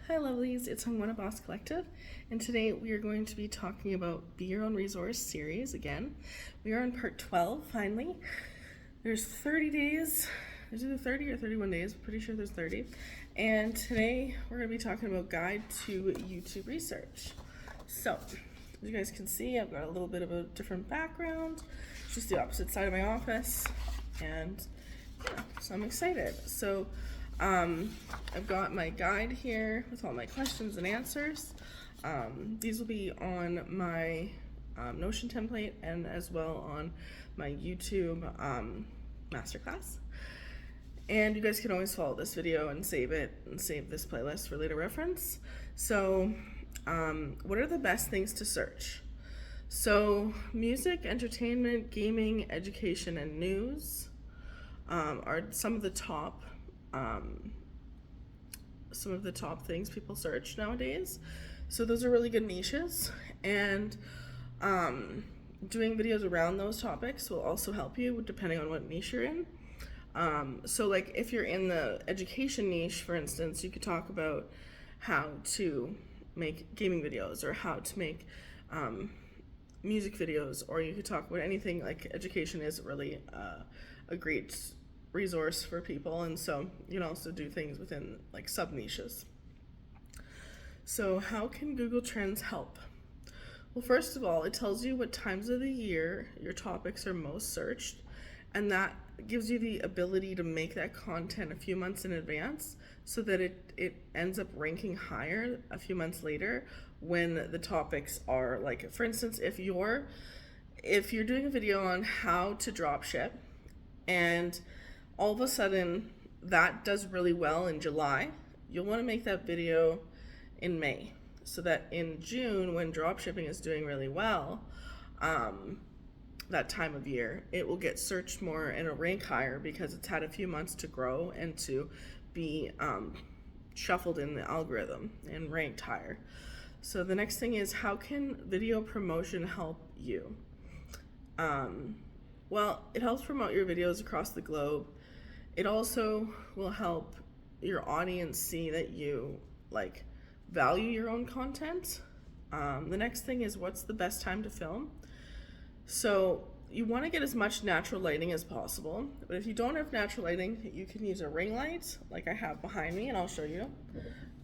Hi lovelies, it's Hungwana Boss Collective, and today we are going to be talking about Be Your Own Resource series again. We are on part 12, finally. There's 30 days, is it 30 or 31 days? I'm pretty sure there's 30. And today we're going to be talking about Guide to YouTube Research. So, as you guys can see, I've got a little bit of a different background. It's just the opposite side of my office, and yeah, so I'm excited. So, I've got my guide here with all my questions and answers. These will be on my Notion template and as well on my YouTube masterclass. And you guys can always follow this video and save it and save this playlist for later reference. So, what are the best things to search? So, music, entertainment, gaming, education, and news are some of the top things people search nowadays. So those are really good niches, and doing videos around those topics will also help you depending on what niche you're in. So like if you're in the education niche, for instance, you could talk about how to make gaming videos or how to make music videos, or you could talk about anything. Like education is really a great resource for people, and so you can also do things within like sub niches. So how can Google Trends help? Well, first of all, it tells you what times of the year your topics are most searched, and that gives you the ability to make that content a few months in advance so that it ends up ranking higher a few months later when the topics are, like, for instance, if you're doing a video on how to drop ship and all of a sudden that does really well in July, you'll want to make that video in May so that in June, when dropshipping is doing really well, that time of year, it will get searched more and it'll rank higher because it's had a few months to grow and to be shuffled in the algorithm and ranked higher. So the next thing is, how can video promotion help you? Well, it helps promote your videos across the globe. It also will help your audience see that you value your own content. The next thing is, what's the best time to film? So you want to get as much natural lighting as possible, but if you don't have natural lighting, you can use a ring light like I have behind me, and I'll show you.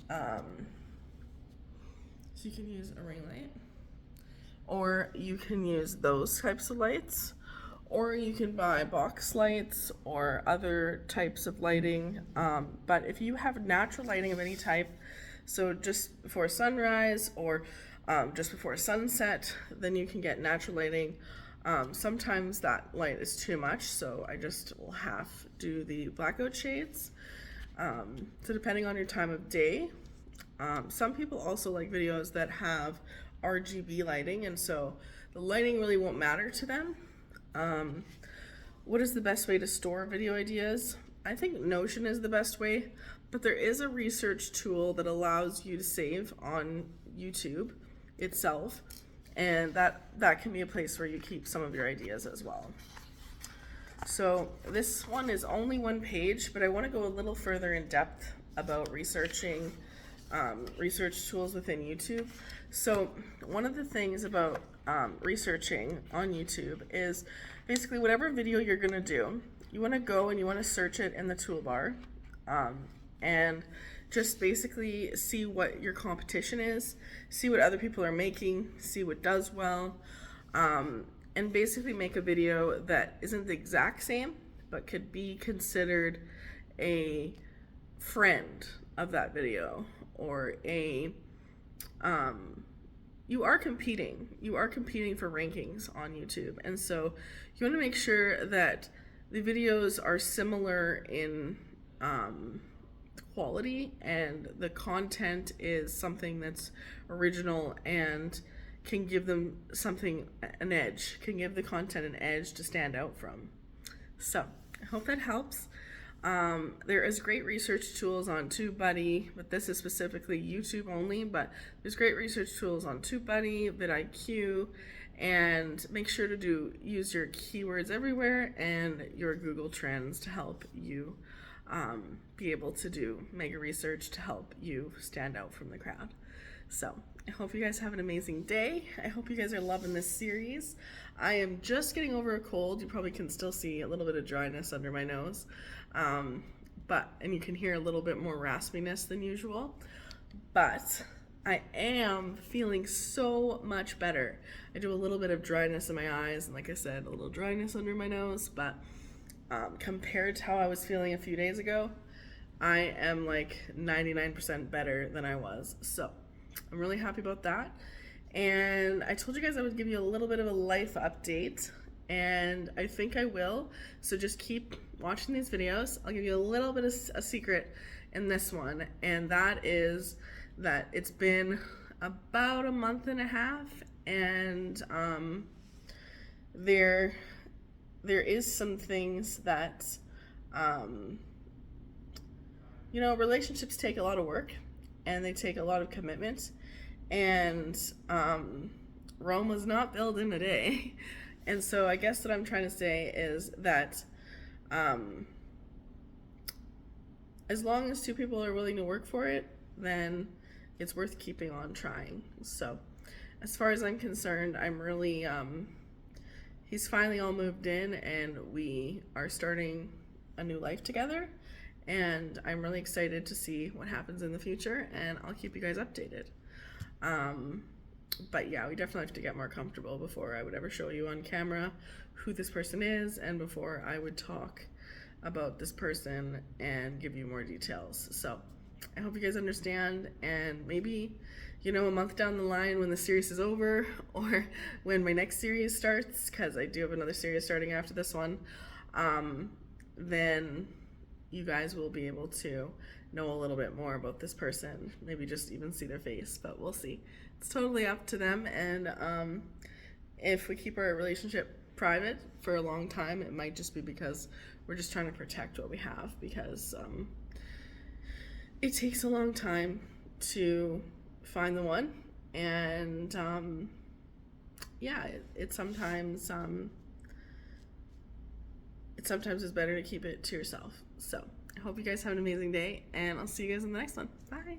So you can use a ring light, or you can use those types of lights, or you can buy box lights or other types of lighting. But if you have natural lighting of any type, so just before sunrise or just before sunset, then you can get natural lighting. Sometimes that light is too much, so I just will have to do the blackout shades. So depending on your time of day, some people also like videos that have RGB lighting, and so the lighting really won't matter to them. What is the best way to store video ideas? I think Notion is the best way, but there is a research tool that allows you to save on YouTube itself, and that can be a place where you keep some of your ideas as well. So this one is only one page, but I want to go a little further in depth about researching research tools within YouTube. So one of the things about researching on YouTube is basically whatever video you're going to do, you want to go and you want to search it in the toolbar, and just basically see what your competition is, see what other people are making, see what does well, and basically make a video that isn't the exact same but could be considered a friend of that video, or you are competing for rankings on YouTube, and so you want to make sure that the videos are similar in quality, and the content is something that's original and can give them an edge, can give the content an edge to stand out from. So I hope that helps. There is great research tools on TubeBuddy, but this is specifically YouTube only, but there's great research tools on TubeBuddy, vidIQ, and make sure to use your keywords everywhere and your Google Trends to help you be able to do mega research to help you stand out from the crowd. So I hope you guys have an amazing day. I hope you guys are loving this series. I am just getting over a cold. You probably can still see a little bit of dryness under my nose. And you can hear a little bit more raspiness than usual. But I am feeling so much better. I do a little bit of dryness in my eyes, and like I said, a little dryness under my nose, but compared to how I was feeling a few days ago, I am like 99% better than I was. So I'm really happy about that. And I told you guys I would give you a little bit of a life update, and I think I will. So just keep watching these videos. I'll give you a little bit of a secret in this one, and that is that it's been about a month and a half, and there is some things that relationships take a lot of work, and they take a lot of commitment, and Rome was not built in a day. And so I guess what I'm trying to say is that as long as two people are willing to work for it, then it's worth keeping on trying. So as far as I'm concerned, I'm really he's finally all moved in, and we are starting a new life together, and I'm really excited to see what happens in the future, and I'll keep you guys updated. But yeah, we definitely have to get more comfortable before I would ever show you on camera who this person is, and before I would talk about this person and give you more details. So I hope you guys understand, and maybe, a month down the line when the series is over, or when my next series starts, because I do have another series starting after this one, then you guys will be able to know a little bit more about this person, maybe just even see their face, but we'll see. It's totally up to them, and if we keep our relationship private for a long time, it might just be because we're just trying to protect what we have, because it takes a long time to find the one, and it sometimes is better to keep it to yourself. So I hope you guys have an amazing day, and I'll see you guys in the next one. Bye.